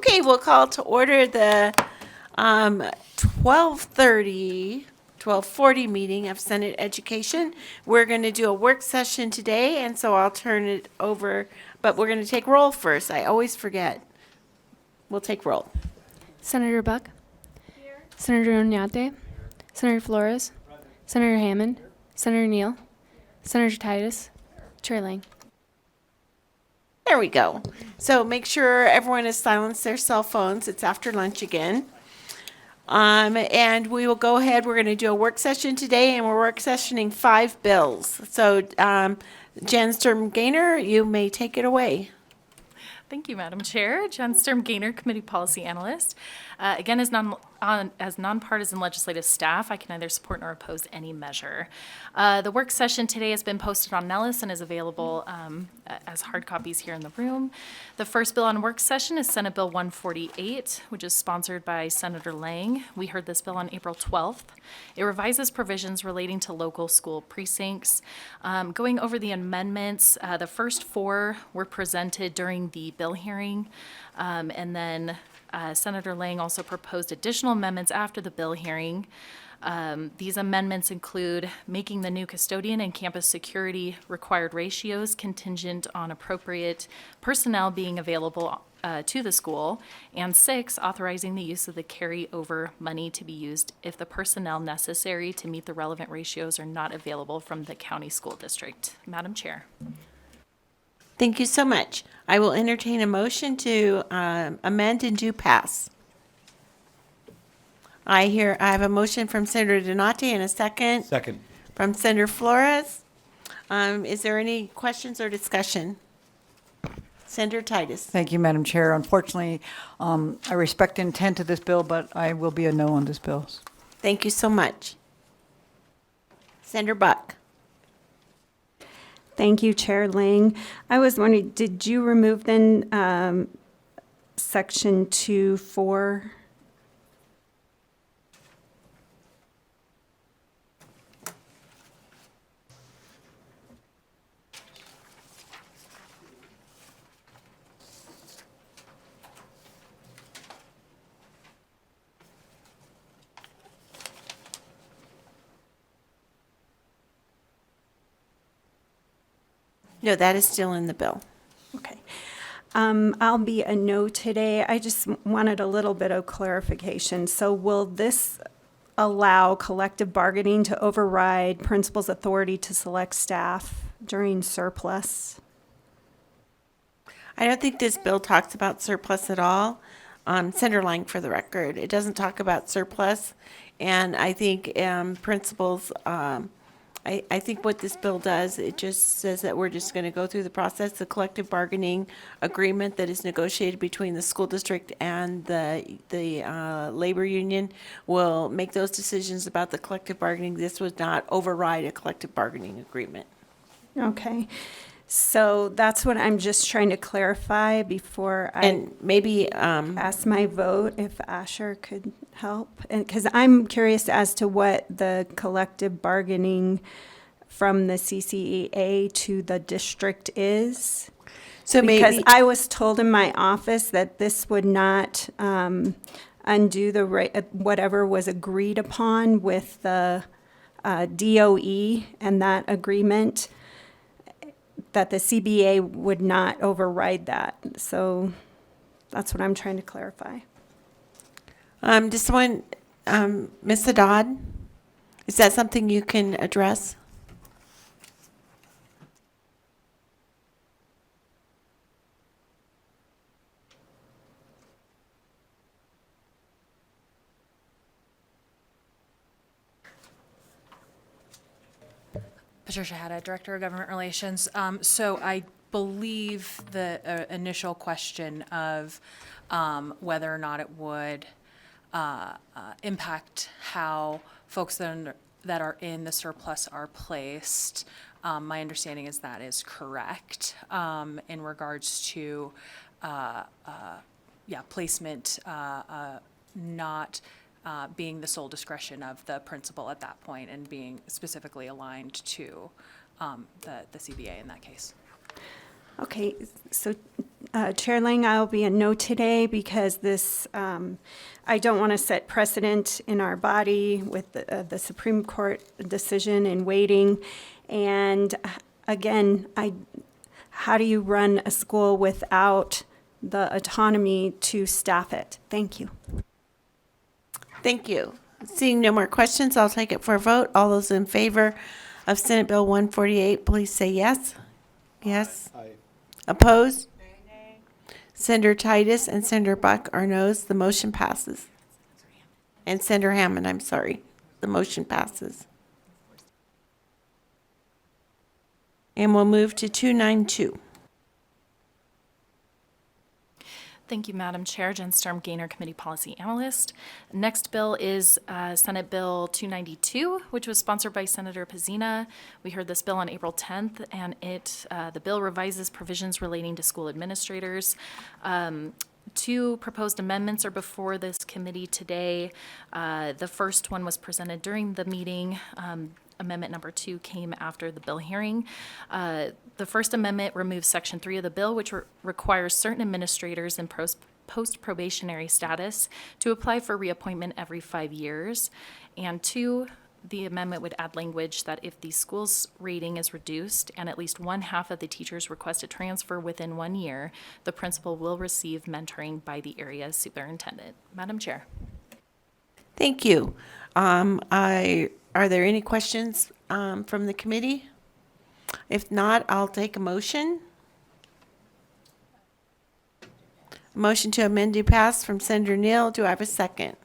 Okay, we'll call to order the 12:40 meeting of Senate Education. We're going to do a work session today, and so I'll turn it over, but we're going to take roll first. I always forget. We'll take roll. Senator Buck. Here. Senator Oñate. Senator Flores. Senator Hammond. Senator Neal. Senator Titus. Chair Lang. There we go. So make sure everyone has silenced their cell phones. It's after lunch again. And we will go ahead. We're going to do a work session today, and we're work sessioning 5 bills. So Jen Sturm-Gaynor, you may take it away. Thank you, Madam Chair. Jen Sturm-Gaynor, Committee Policy Analyst. Again, as nonpartisan legislative staff, I can neither support nor oppose any measure. The work session today has been posted on Nellis and is available as hard copies here in the room. The first bill on work session is Senate Bill 148, which is sponsored by Senator Lang. We heard this bill on April 12th. It revises provisions relating to local school precincts. Going over the amendments, the first 4 were presented during the bill hearing, and then Senator Lang also proposed additional amendments after the bill hearing. These amendments include making the new custodian and campus security required ratios contingent on appropriate personnel being available to the school, and 6, authorizing the use of the carryover money to be used if the personnel necessary to meet the relevant ratios are not available from the county school district. Madam Chair. Thank you so much. I will entertain a motion to amend and do pass. I have a motion from Senator Donati and a second. Second. From Senator Flores. Is there any questions or discussion? Senator Titus. Thank you, Madam Chair. Unfortunately, I respect the intent of this bill, but I will be a no on this bill. Thank you so much. Senator Buck. Thank you, Chair Lang. I was wondering, did you remove then section 2.4? No, that is still in the bill. Okay. I'll be a no today. I just wanted a little bit of clarification. So will this allow collective bargaining to override principal's authority to select staff during surplus? I don't think this bill talks about surplus at all. Senator Lang, for the record, it doesn't talk about surplus. And I think principals, I think what this bill does, it just says that we're just going to go through the process. The collective bargaining agreement that is negotiated between the school district and the labor union will make those decisions about the collective bargaining. This would not override a collective bargaining agreement. Okay. So that's what I'm just trying to clarify before I And maybe, ask my vote, if Asher could help. Because I'm curious as to what the collective bargaining from the CCEA to the district is. so Because maybe, I was told in my office that this would not undo the whatever was agreed upon with the DOE and that agreement, that the CBA would not override that. So that's what I'm trying to clarify. does someone, Ms. Haddad, is that something you can address? Patricia Haddad, Director of Government Relations. So I believe the initial question of whether or not it would impact how folks that are in the surplus are placed. My understanding is that is correct in regards to placement not being the sole discretion of the principal at that point and being specifically aligned to the CBA in that case. Okay, so Chair Lang, I'll be a no today because this, I don't want to set precedent in our body with the Supreme Court decision and waiting. And again, how do you run a school without the autonomy to staff it? Thank you. Thank you. Seeing no more questions, I'll take it for a vote. All those in favor of Senate Bill 148, please say yes. Yes. Aye. Opposed? Senator Titus and Senator Buck are noes. The motion passes. And Senator Hammond, I'm sorry. The motion passes. And we'll move to 292. Thank you, Madam Chair. Jen Storm Gaynor, Committee Policy Analyst. Next bill is Senate Bill 292, which was sponsored by Senator Pizzina. We heard this bill on April 10th, and the bill revises provisions relating to school administrators. Two proposed amendments are before this committee today. The first one was presented during the meeting. Amendment number 2 came after the bill hearing. The First Amendment removes Section 3 of the bill, which requires certain administrators in post-probationary status to apply for reappointment every 5 years. And 2, the amendment would add language that if the school's rating is reduced and at least 1/2 of the teachers request a transfer within 1 year, the principal will receive mentoring by the area superintendent. Madam Chair. Thank you. Are there any questions from the committee? If not, I'll take a motion. Motion to amend to pass from Senator Neal. Do I have a second?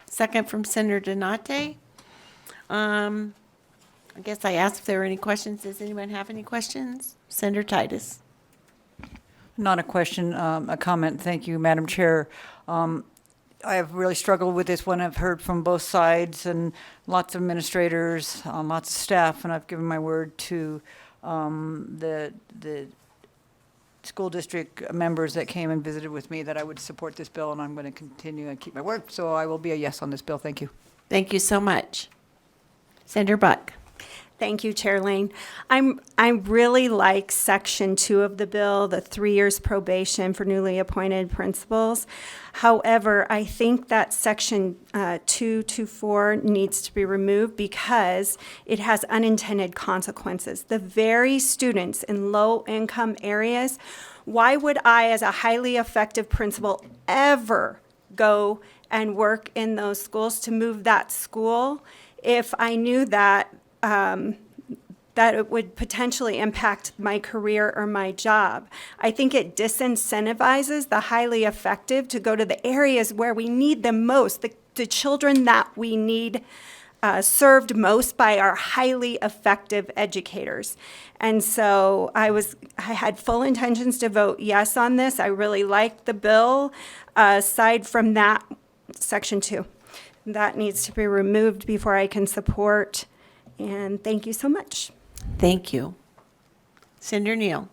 Second from Senator Donate. I guess I asked if there were any questions. Does anyone have any questions? Senator Titus. Not a question, a comment. Thank you, Madam Chair. I have really struggled with this one. I've heard from both sides and lots of administrators, lots of staff, and I've given my word to the school district members that came and visited with me that I would support this bill, and I'm going to continue and keep my word. So I will be a yes on this bill. Thank you. Thank you so much. Senator Buck. Thank you, Chair Lane. I really like Section 2 of the bill, the 3 years probation for newly appointed principals. However, I think that Section 224 needs to be removed because it has unintended consequences. The very students in low-income areas, why would I, as a highly effective principal, ever go and work in those schools to move that school if I knew that that it would potentially impact my career or my job? I think it disincentivizes the highly effective to go to the areas where we need them most, the children that we need served most by our highly effective educators. And so I had full intentions to vote yes on this. I really liked the bill. Aside from that, Section 2, that needs to be removed before I can support. And thank you so much. Thank you. Senator Neal.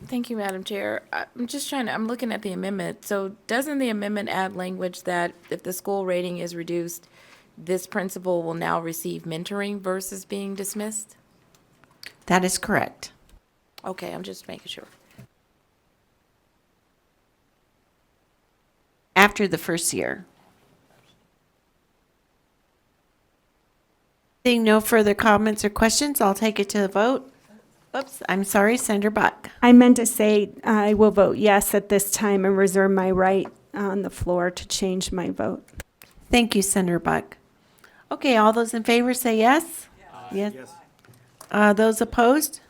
Thank you, Madam Chair. I'm looking at the amendment. So doesn't the amendment add language that if the school rating is reduced, this principal will now receive mentoring versus being dismissed? That is correct. Okay, I'm just making sure. After the first year. Seeing no further comments or questions, I'll take it to the vote. Oops, I'm sorry, Senator Buck. I meant to say I will vote yes at this time and reserve my right on the floor to change my vote. Thank you, Senator Buck. Okay, all those in favor say yes? Yes. Those opposed?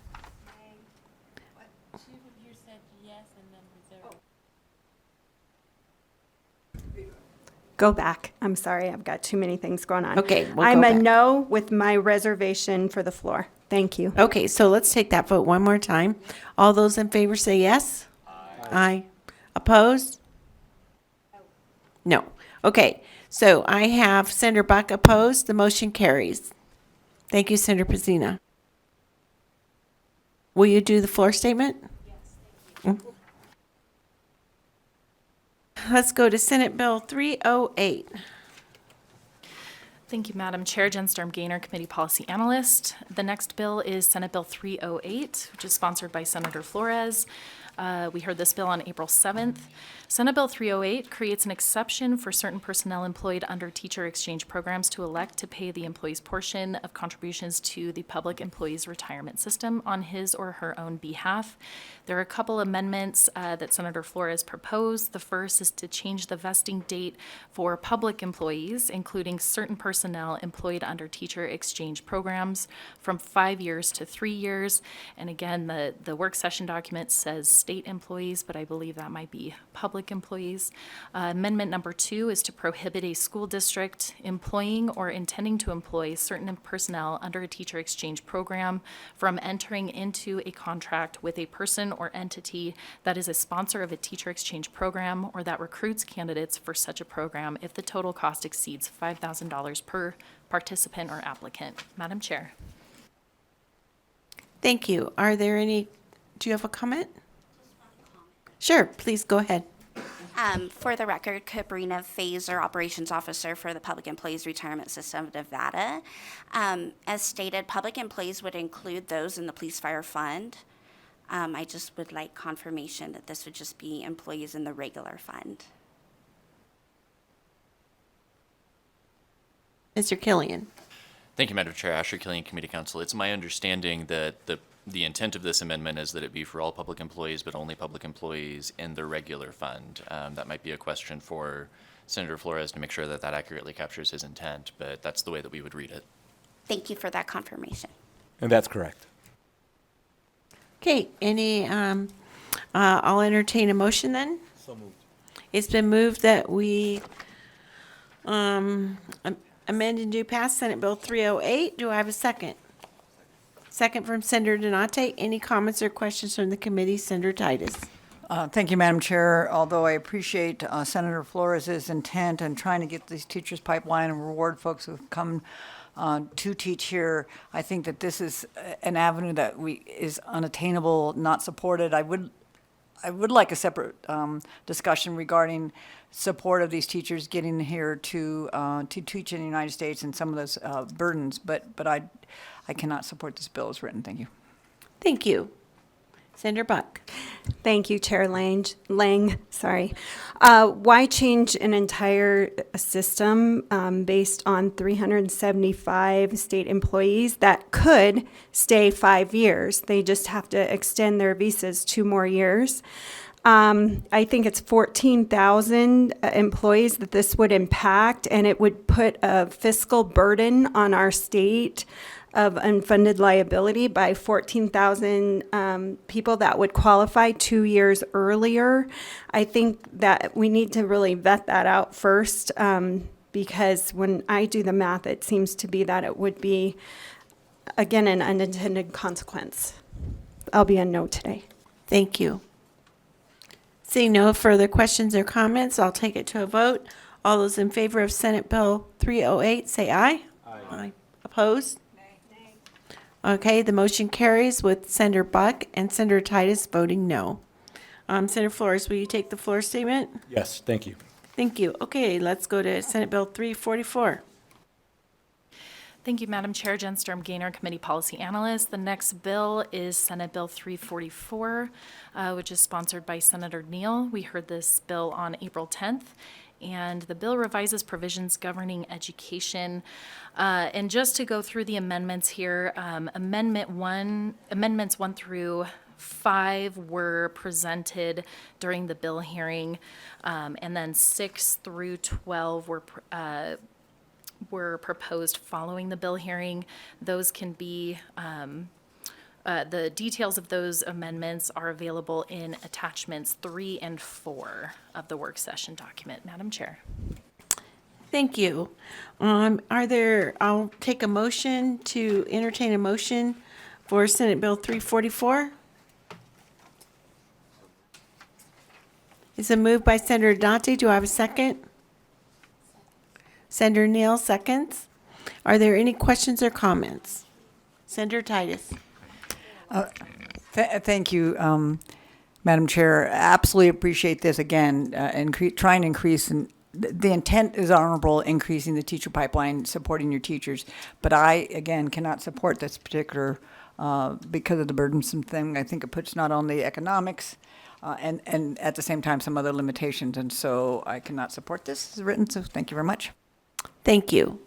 Go back. I'm sorry, I've got too many things going on. Okay, we'll I'm go a back. no with my reservation for the floor. Thank you. Okay, so let's take that vote one more time. All those in favor say yes? Aye. Opposed? No. Okay, so I have Senator Buck opposed. The motion carries. Thank you, Senator Pizzina. Will you do the floor statement? Yes, thank you. Let's go to Senate Bill 308. Thank you, Madam Chair. Jen Storm Gaynor, Committee Policy Analyst. The next bill is Senate Bill 308, which is sponsored by Senator Flores. We heard this bill on April 7th. Senate Bill 308 creates an exception for certain personnel employed under teacher exchange programs to elect to pay the employee's portion of contributions to the public employees retirement system on his or her own behalf. There are a couple amendments that Senator Flores proposed. The first is to change the vesting date for public employees, including certain personnel employed under teacher exchange programs, from 5 years to 3 years. And again, the work session document says state employees, but I believe that might be public employees. Amendment number 2 is to prohibit a school district employing or intending to employ certain personnel under a teacher exchange program from entering into a contract with a person or entity that is a sponsor of a teacher exchange program or that recruits candidates for such a program if the total cost exceeds $5,000 per participant or applicant. Madam Chair. Thank you. Are there any, do you have a comment? Sure, please go ahead. For the record, Cabrina Fazer, Operations Officer for the Public Employees Retirement System of Nevada. As stated, public employees would include those in the Police Fire Fund. I just would like confirmation that this would just be employees in the regular fund. Mr. Killian. Thank you, Madam Chair. Asher Killian, Committee Counsel. It's my understanding that the intent of this amendment is that it be for all public employees, but only public employees in the regular fund. That might be a question for Senator Flores to make sure that that accurately captures his intent, but that's the way that we would read it. Thank you for that confirmation. And that's correct. Okay, I'll entertain a motion then. So moved. It's been moved that we amend and do pass Senate Bill 308. Do I have a second? Second from Senator Donate. Any comments or questions from the committee? Senator Titus. Thank you, Madam Chair. Although I appreciate Senator Flores' intent in trying to get these teachers pipeline and reward folks who've come to teach here, I think that this is an avenue that is unattainable, not supported. I would like a separate discussion regarding support of these teachers getting here to teach in the United States and some of those burdens. But I cannot support this bill as written. Thank you. Thank you. Senator Buck. Thank you, Chair Lang. Sorry. Why change an entire system based on 375 state employees that could stay 5 years? They just have to extend their visas 2 more years. I think it's 14,000 employees that this would impact, and it would put a fiscal burden on our state of unfunded liability by 14,000 people that would qualify 2 years earlier. I think that we need to really vet that out first, because when I do the math, it seems to be that it would be, again, an unintended consequence. I'll be a no today. Thank you. Seeing no further questions or comments, I'll take it to a vote. All those in favor of Senate Bill 308, say aye. Aye. Opposed? Okay, the motion carries with Senator Buck and Senator Titus voting no. Senator Flores, will you take the floor statement? Yes, thank you. Thank you. Okay, let's go to Senate Bill 344. Thank you, Madam Chair. Jen Storm Gaynor, Committee Policy Analyst. The next bill is Senate Bill 344, which is sponsored by Senator Neal. We heard this bill on April 10th. And the bill revises provisions governing education. And just to go through the amendments here, amendments 1 through 5 were presented during the bill hearing, and then 6 through 12 were proposed following the bill hearing. Those can be the details of those amendments are available in attachments 3 and 4 of the work session document. Madam Chair. Thank you. I'll take a motion to entertain a motion for Senate Bill 344. It's a move by Senator Dante. Do I have a second? Senator Neal seconds. Are there any questions or comments? Senator Titus. Thank you, Madam Chair. Absolutely appreciate this again, trying to increase the intent is honorable, increasing the teacher pipeline, supporting your teachers. But I, again, cannot support this particular, because of the burdensome thing. I think it puts not only economics, and at the same time, some other limitations. And so I cannot support this as written, so thank you very much. Thank you.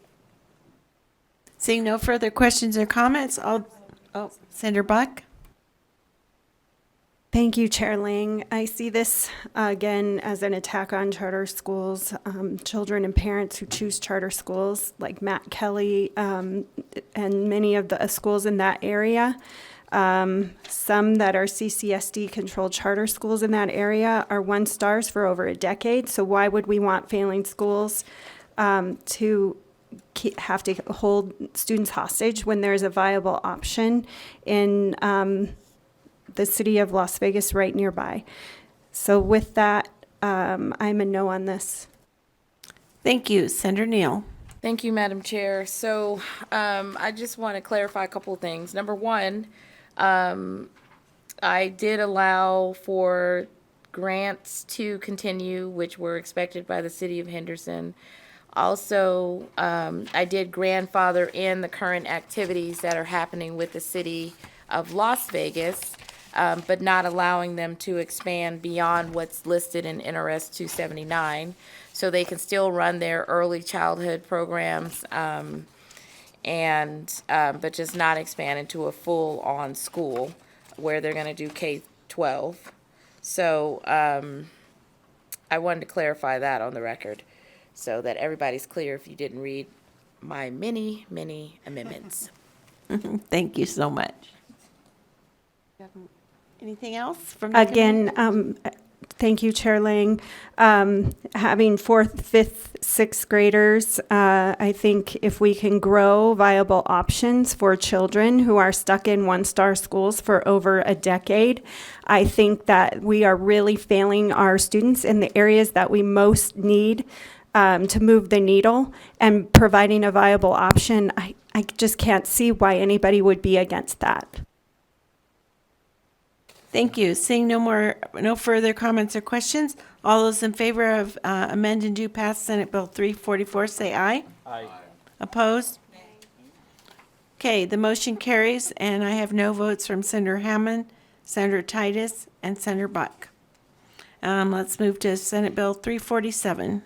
Seeing no further questions or comments, Senator Buck? Thank you, Chair Ling. I see this again as an attack on charter schools, children and parents who choose charter schools, like Matt Kelly and many of the schools in that area. Some that are CCSD-controlled charter schools in that area are 1-stars for over a decade. So why would we want failing schools to have to hold students hostage when there's a viable option in the city of Las Vegas right nearby? So with that, I'm a no on this. Thank you. Senator Neal? Thank you, Madam Chair. So I just want to clarify a couple of things. Number one, I did allow for grants to continue, which were expected by the city of Henderson. Also, I did grandfather in the current activities that are happening with the city of Las Vegas, but not allowing them to expand beyond what's listed in NRS 279. So they can still run their early childhood programs, but just not expand into a full-on school where they're going to do K-12. So I wanted to clarify that on the record so that everybody's clear if you didn't read my many, many amendments. Thank you so much. Anything else from the committee? Again, thank you, Chair Lang. Having 4th, 5th, 6th graders, I think if we can grow viable options for children who are stuck in 1-star schools for over a decade, I think that we are really failing our students in the areas that we most need to move the needle, and providing a viable option. I just can't see why anybody would be against that. Thank you. Seeing no further comments or questions, all those in favor of amend and do pass Senate Bill 344, say aye. Aye. Opposed? Okay, the motion carries, and I have no votes from Senator Hammond, Senator Titus, and Senator Buck. Let's move to Senate Bill 347.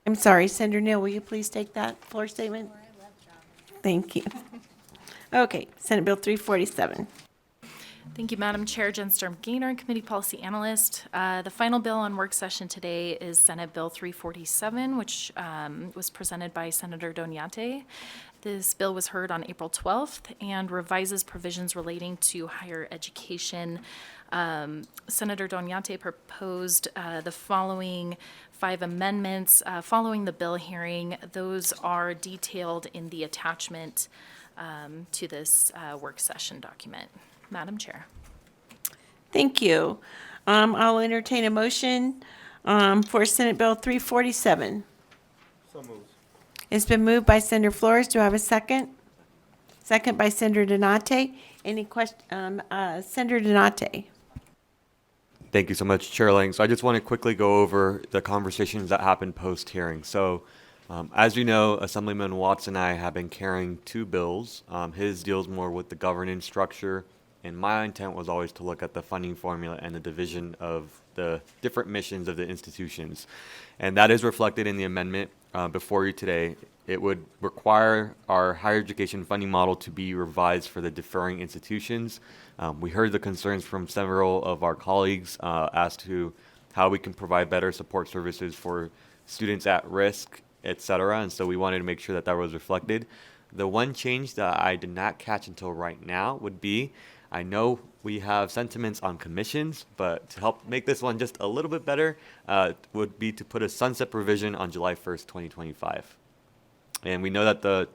I'm sorry, Senator Neal, will you please take that floor statement? Thank you. Okay, Senate Bill 347. Thank you, Madam Chair. Jen Sturm Gaynor, Committee Policy Analyst. The final bill on work session today is Senate Bill 347, which was presented by Senator Doñate. This bill was heard on April 12th and revises provisions relating to higher education. Senator Doñate proposed the following 5 amendments following the bill hearing. Those are detailed in the attachment to this work session document. Madam Chair. Thank you. I'll entertain a motion for Senate Bill 347. So moved. It's been moved by Senator Flores. Do I have a second? Second by Senator Donate. Any question? Senator Donate. Thank you so much, Chair Lang. So I just want to quickly go over the conversations that happened post-hearing. So as you know, Assemblyman Watts and I have been carrying 2 bills. His deals more with the governance structure, and my intent was always to look at the funding formula and the division of the different missions of the institutions. And that is reflected in the amendment before you today. It would require our higher education funding model to be revised for the differing institutions. We heard the concerns from several of our colleagues as to how we can provide better support services for students at risk, et cetera. And so we wanted to make sure that that was reflected. The one change that I did not catch until right now would be, I know we have sentiments on commissions, but to help make this one just a little bit better, would be to put a sunset provision on July 1st, 2025. And we know that the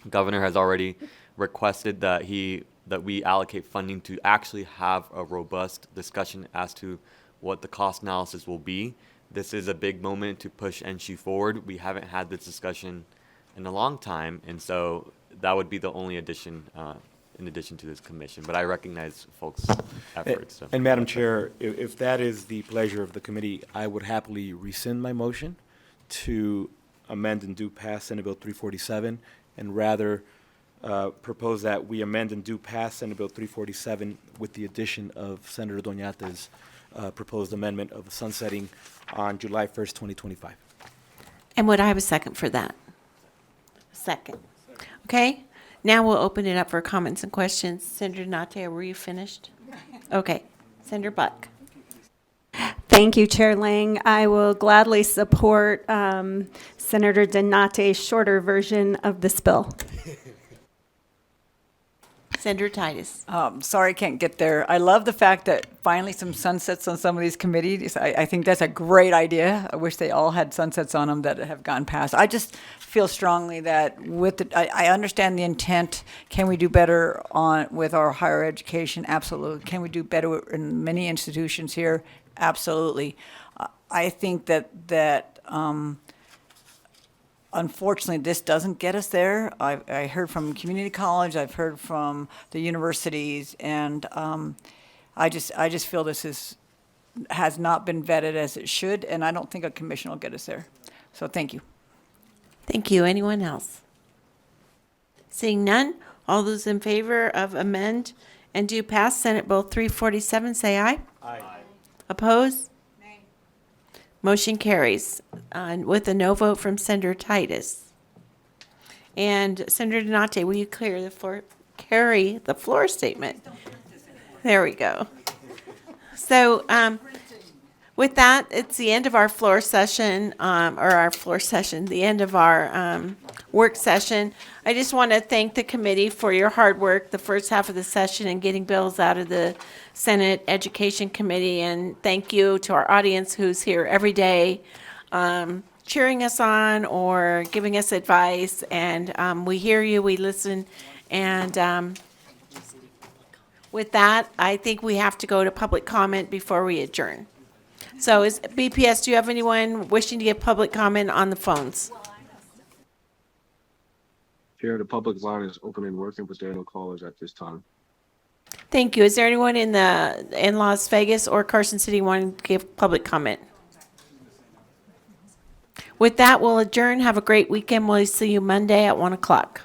governor has already requested that we allocate funding to actually have a robust discussion as to what the cost analysis will be. This is a big moment to push NSHE forward. We haven't had this discussion in a long time, and so that would be the only addition in addition to this commission, but I recognize folks' efforts. So. And Madam Chair, if that is the pleasure of the committee, I would happily rescind my motion to amend and do pass Senate Bill 347, and rather propose that we amend and do pass Senate Bill 347 with the addition of Senator Doñate's proposed amendment of sunsetting on July 1st, 2025. And would I have a second for that? Second. Okay, now we'll open it up for comments and questions. Senator Nate, were you finished? Okay, Senator Buck. Thank you, Chair Lang. I will gladly support Senator Donate's shorter version of this bill. Senator Titus. Sorry I can't get there. I love the fact that finally some sunsets on some of these committees. I think that's a great idea. I wish they all had sunsets on them that have gone past. I just feel strongly that I understand the intent. Can we do better with our higher education? Absolutely. Can we do better in many institutions here? Absolutely. I think that unfortunately, this doesn't get us there. I heard from community college, I've heard from the universities, and I just feel this has not been vetted as it should, and I don't think a commission will get us there. So thank you. Thank you. Anyone else? Seeing none, all those in favor of amend and do pass Senate Bill 347, say aye. Aye. Oppose? Nay. Motion carries with a no vote from Senator Titus. And Senator Donate, will you carry the floor statement? There we go. So with that, it's the end of our floor session, the end of our work session. I just want to thank the committee for your hard work the first half of the session and getting bills out of the Senate Education Committee. And thank you to our audience who's here every day cheering us on or giving us advice. And we hear you, we listen. And with that, I think we have to go to public comment before we adjourn. So BPS, do you have anyone wishing to give public comment on the phones? Chair, the public line is open and working, but there are no callers at this time. Thank you. Is there anyone in Las Vegas or Carson City wanting to give public comment? With that, we'll adjourn. Have a great weekend. We'll see you Monday at 1 o'clock.